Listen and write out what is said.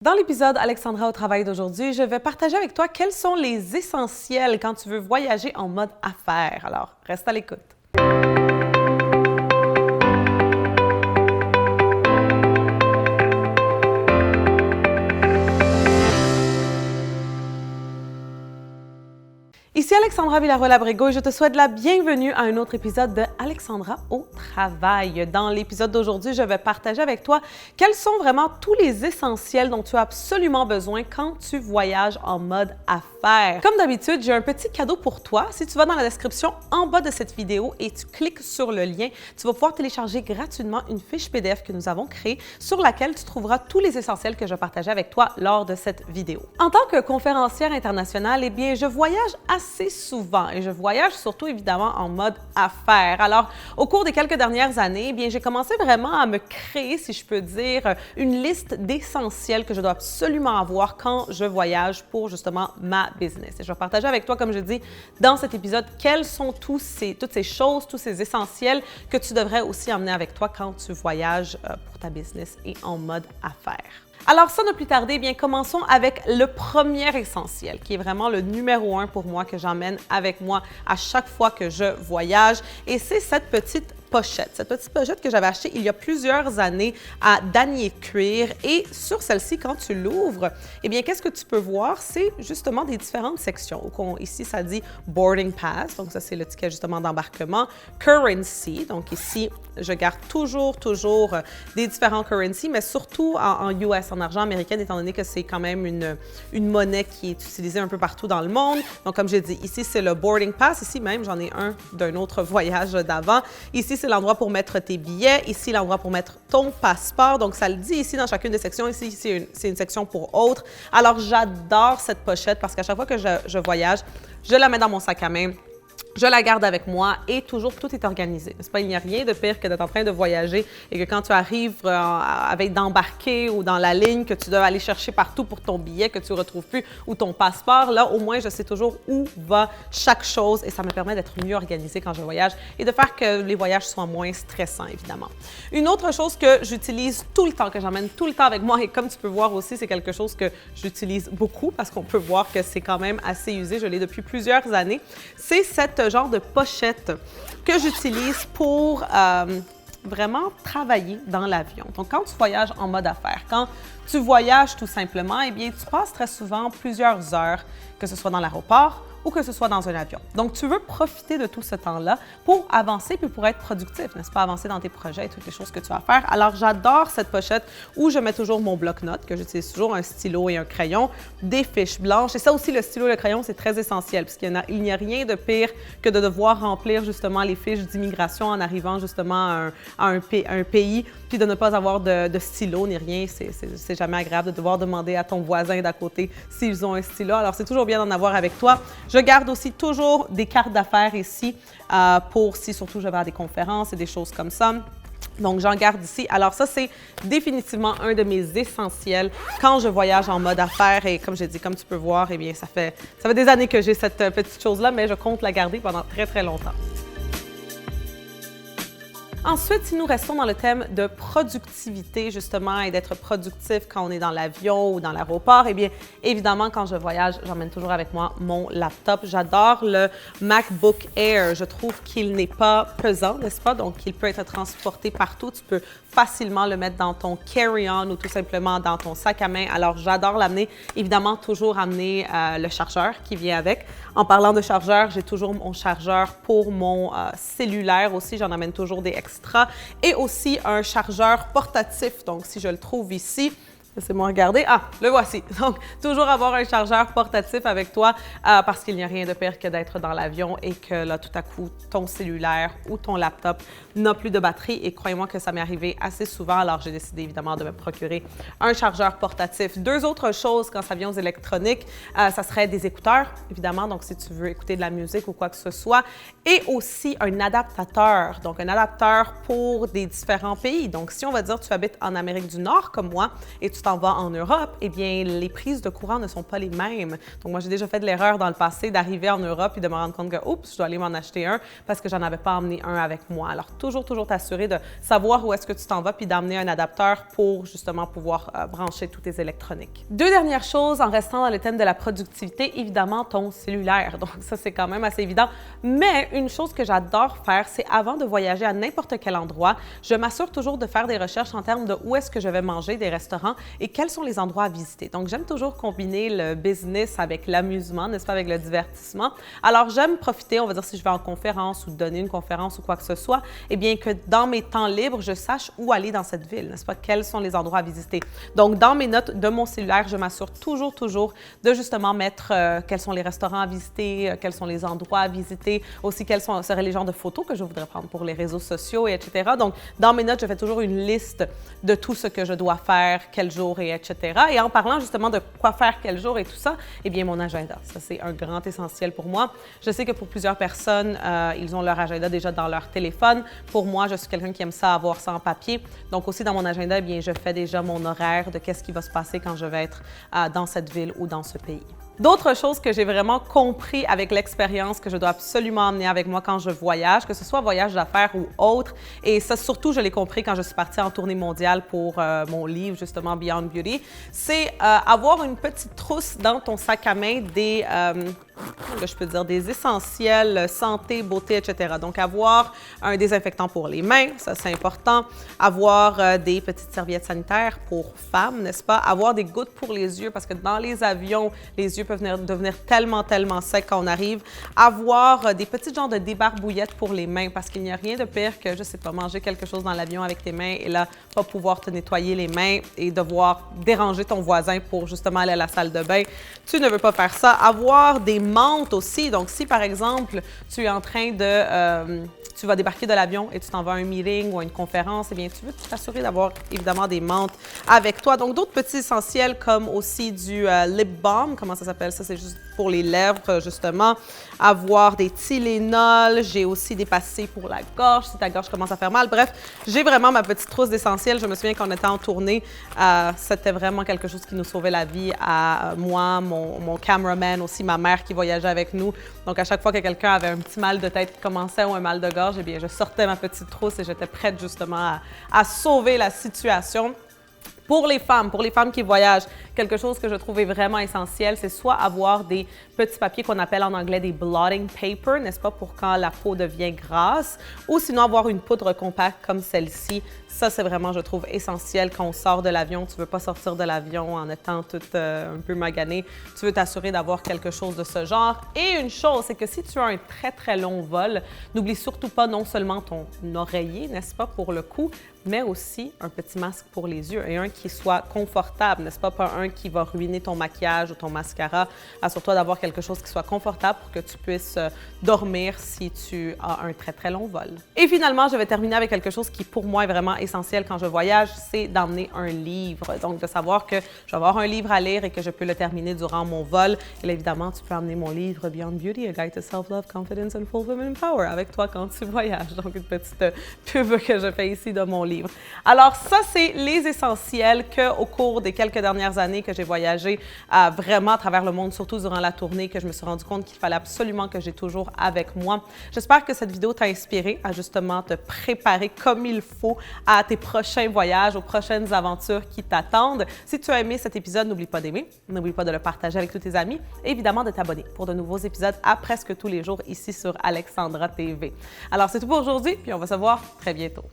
Dans l'épisode Alexandra au travail d'aujourd'hui, je vais partager avec toi quels sont les essentiels quand tu veux voyager en mode affaires. Alors, reste à l'écoute. Ici Alexandra Villarreal-Abrego et je te souhaite la bienvenue à un autre épisode de Alexandra au travail. Dans l'épisode d'aujourd'hui, je vais partager avec toi quels sont vraiment tous les essentiels dont tu as absolument besoin quand tu voyages en mode affaires. Comme d'habitude, j'ai un petit cadeau pour toi. Si tu vas dans la description en bas de cette vidéo et tu cliques sur le lien, tu vas pouvoir télécharger gratuitement une fiche PDF que nous avons créée sur laquelle tu trouveras tous les essentiels que je partageais avec toi lors de cette vidéo. En tant que conférencière internationale, eh bien, je voyage assez souvent et je voyage surtout évidemment en mode affaires. Alors, au cours des quelques dernières années, eh bien, j'ai commencé vraiment à me créer, si je peux dire, une liste d'essentiels que je dois absolument avoir quand je voyage pour justement ma business. Et je vais partager avec toi, comme je dis dans cet épisode, quels sont toutes ces choses, tous ces essentiels que tu devrais aussi emmener avec toi quand tu voyages pour ta business et en mode affaires. Alors, sans ne plus tarder, eh bien, commençons avec le premier essentiel, qui est vraiment le numéro 1 pour moi, que j'emmène avec moi à chaque fois que je voyage. Et c'est cette petite pochette que j'avais achetée il y a plusieurs années à Danier Cuir. Et sur celle-ci, quand tu l'ouvres, eh bien, qu'est-ce que tu peux voir? C'est justement des différentes sections. Ici, ça dit Boarding Pass, donc ça, c'est le ticket justement d'embarquement. Currency, donc ici, je garde toujours des différents currencies, mais surtout en US, en argent américain, étant donné que c'est quand même une monnaie qui est utilisée un peu partout dans le monde. Donc, comme j'ai dit, ici, c'est le Boarding Pass. Ici même, j'en ai un d'un autre voyage d'avant. Ici, c'est l'endroit pour mettre tes billets. Ici, l'endroit pour mettre ton passeport. Donc, ça le dit ici dans chacune des sections. Ici, c'est une section pour autres. Alors, j'adore cette pochette parce qu'à chaque fois que je voyage, je la mets dans mon sac à main. Je la garde avec moi et toujours tout est organisé. N'est-ce pas? Il n'y a rien de pire que d'être en train de voyager et que quand tu arrives avec d'embarquer ou dans la ligne, que tu dois aller chercher partout pour ton billet, que tu ne retrouves plus ou ton passeport. Là, au moins, je sais toujours où va chaque chose et ça me permet d'être mieux organisée quand je voyage et de faire que les voyages soient moins stressants, évidemment. Une autre chose que j'utilise tout le temps, que j'emmène tout le temps avec moi et comme tu peux voir aussi, c'est quelque chose que j'utilise beaucoup parce qu'on peut voir que c'est quand même assez usé. Je l'ai depuis plusieurs années. C'est cette genre de pochette que j'utilise pour vraiment travailler dans l'avion. Donc, quand tu voyages en mode affaires, quand tu voyages tout simplement, eh bien, tu passes très souvent plusieurs heures, que ce soit dans l'aéroport ou que ce soit dans un avion. Donc, tu veux profiter de tout ce temps-là pour avancer puis pour être productif, n'est-ce pas? Avancer dans tes projets et toutes les choses que tu vas faire. Alors, j'adore cette pochette où je mets toujours mon bloc-notes, que j'utilise toujours un stylo et un crayon, des fiches blanches. Et ça aussi, le stylo et le crayon, c'est très essentiel puisqu'il n'y a rien de pire que de devoir remplir justement les fiches d'immigration en arrivant justement à un pays puis de ne pas avoir de stylo ni rien. C'est jamais agréable de devoir demander à ton voisin d'à côté s'ils ont un stylo. Alors, c'est toujours bien d'en avoir avec toi. Je garde aussi toujours des cartes d'affaires ici pour si surtout je vais à des conférences et des choses comme ça. Donc, j'en garde ici. Alors, ça, c'est définitivement un de mes essentiels quand je voyage en mode affaires. Et comme j'ai dit, comme tu peux voir, eh bien, ça fait des années que j'ai cette petite chose-là, mais je compte la garder pendant très, très longtemps. Ensuite, si nous restons dans le thème de productivité, justement, et d'être productif quand on est dans l'avion ou dans l'aéroport, eh bien, évidemment, quand je voyage, j'emmène toujours avec moi mon laptop. J'adore le MacBook Air. Je trouve qu'il n'est pas pesant, n'est-ce pas? Donc, il peut être transporté partout. Tu peux facilement le mettre dans ton carry-on ou tout simplement dans ton sac à main. Alors, j'adore l'amener. Évidemment, toujours amener le chargeur qui vient avec. En parlant de chargeur, j'ai toujours mon chargeur pour mon cellulaire aussi. J'en amène toujours des extra et aussi un chargeur portatif. Donc, si je le trouve ici, laissez-moi regarder. Ah, le voici. Donc, toujours avoir un chargeur portatif avec toi parce qu'il n'y a rien de pire que d'être dans l'avion et que là, tout à coup, ton cellulaire ou ton laptop n'a plus de batterie. Et croyez-moi que ça m'est arrivé assez souvent. Alors, j'ai décidé évidemment de me procurer un chargeur portatif. Deux autres choses quand ça vient aux électroniques, ça serait des écouteurs, évidemment. Donc, si tu veux écouter de la musique ou quoi que ce soit. Et aussi un adaptateur. Donc, un adaptateur pour des différents pays. Donc, si on va dire tu habites en Amérique du Nord comme moi et tu t'en vas en Europe, eh bien, les prises de courant ne sont pas les mêmes. Donc, moi, j'ai déjà fait de l'erreur dans le passé d'arriver en Europe et de me rendre compte que, oups, je dois aller m'en acheter un parce que j'en avais pas emmené un avec moi. Alors, toujours t'assurer de savoir où est-ce que tu t'en vas puis d'emmener un adapteur pour justement pouvoir brancher tous tes électroniques. Deux dernières choses en restant dans le thème de la productivité, évidemment, ton cellulaire. Donc, ça, c'est quand même assez évident. Mais une chose que j'adore faire, c'est avant de voyager à n'importe quel endroit, je m'assure toujours de faire des recherches en termes de où est-ce que je vais manger, des restaurants et quels sont les endroits à visiter. Donc, j'aime toujours combiner le business avec l'amusement, n'est-ce pas, avec le divertissement. Alors, j'aime profiter, on va dire, si je vais en conférence ou donner une conférence ou quoi que ce soit, eh bien que dans mes temps libres, je sache où aller dans cette ville, n'est-ce pas, quels sont les endroits à visiter. Donc, dans mes notes de mon cellulaire, je m'assure toujours de justement mettre quels sont les restaurants à visiter, quels sont les endroits à visiter, aussi quels seraient les genres de photos que je voudrais prendre pour les réseaux sociaux, et etc. Donc, dans mes notes, je fais toujours une liste de tout ce que je dois faire, quel jour, et etc. Et en parlant justement de quoi faire, quel jour et tout ça, eh bien, mon agenda, ça, c'est un grand essentiel pour moi. Je sais que pour plusieurs personnes, ils ont leur agenda déjà dans leur téléphone. Pour moi, je suis quelqu'un qui aime ça, avoir ça en papier. Donc, aussi dans mon agenda, eh bien, je fais déjà mon horaire de qu'est-ce qui va se passer quand je vais être dans cette ville ou dans ce pays. D'autres choses que j'ai vraiment compris avec l'expérience que je dois absolument emmener avec moi quand je voyage, que ce soit voyage d'affaires ou autre, et ça surtout je l'ai compris quand je suis partie en tournée mondiale pour mon livre justement Beyond Beauty, c'est avoir une petite trousse dans ton sac à main des, je peux dire, des essentiels santé, beauté, etc. Donc avoir un désinfectant pour les mains, ça c'est important, avoir des petites serviettes sanitaires pour femmes, n'est-ce pas, avoir des gouttes pour les yeux parce que dans les avions, les yeux peuvent devenir tellement secs quand on arrive. Avoir des petits genres de débarbouillettes pour les mains parce qu'il n'y a rien de pire que, je sais pas, manger quelque chose dans l'avion avec tes mains et là, pas pouvoir te nettoyer les mains et devoir déranger ton voisin pour justement aller à la salle de bain. Tu ne veux pas faire ça. Avoir des mantes aussi. Donc, si par exemple, tu es en train de... tu vas débarquer de l'avion et tu t'en vas à un meeting ou à une conférence, eh bien, tu veux t'assurer d'avoir évidemment des mantes avec toi. Donc, d'autres petits essentiels comme aussi du lip balm, comment ça s'appelle? Ça, c'est juste pour les lèvres, justement. Avoir des Tylenol, j'ai aussi des pastilles pour la gorge, si ta gorge commence à faire mal. Bref, j'ai vraiment ma petite trousse d'essentiels. Je me souviens qu'on était en tournée, c'était vraiment quelque chose qui nous sauvait la vie à moi, mon cameraman, aussi ma mère qui voyageait avec nous. Donc, à chaque fois que quelqu'un avait un petit mal de tête qui commençait ou un mal de gorge, eh bien, je sortais ma petite trousse et j'étais prête justement à sauver la situation. Pour les femmes qui voyagent, quelque chose que je trouvais vraiment essentiel, c'est soit avoir des petits papiers qu'on appelle en anglais des blotting paper, n'est-ce pas, pour quand la peau devient grasse, ou sinon avoir une poudre compacte comme celle-ci. Ça, c'est vraiment, je trouve, essentiel quand on sort de l'avion. Tu ne veux pas sortir de l'avion en étant toute un peu maganée. Tu veux t'assurer d'avoir quelque chose de ce genre. Et une chose, c'est que si tu as un très long vol, n'oublie surtout pas non seulement ton oreiller, n'est-ce pas, pour le cou, mais aussi un petit masque pour les yeux et un qui soit confortable, n'est-ce pas? Pas un qui va ruiner ton maquillage ou ton mascara. Assure-toi d'avoir quelque chose qui soit confortable pour que tu puisses dormir si tu as un très long vol. Et finalement, je vais terminer avec quelque chose qui pour moi est vraiment essentiel quand je voyage, c'est d'emmener un livre. Donc, de savoir que je vais avoir un livre à lire et que je peux le terminer durant mon vol. Et là, évidemment, tu peux emmener mon livre Beyond Beauty, A Guide to Self-Love, Confidence and Full Women Power avec toi quand tu voyages. Donc, une petite pub que je fais ici de mon livre. Alors, ça, c'est les essentiels qu'au cours des quelques dernières années que j'ai voyagé vraiment à travers le monde, surtout durant la tournée, que je me suis rendu compte qu'il fallait absolument que j'ai toujours avec moi. J'espère que cette vidéo t'a inspiré à justement te préparer comme il faut à tes prochains voyages, aux prochaines aventures qui t'attendent. Si tu as aimé cet épisode, n'oublie pas d'aimer, n'oublie pas de le partager avec tous tes amis et évidemment de t'abonner pour de nouveaux épisodes à presque tous les jours ici sur Alexandra TV. Alors, c'est tout pour aujourd'hui, puis on va se voir très bientôt.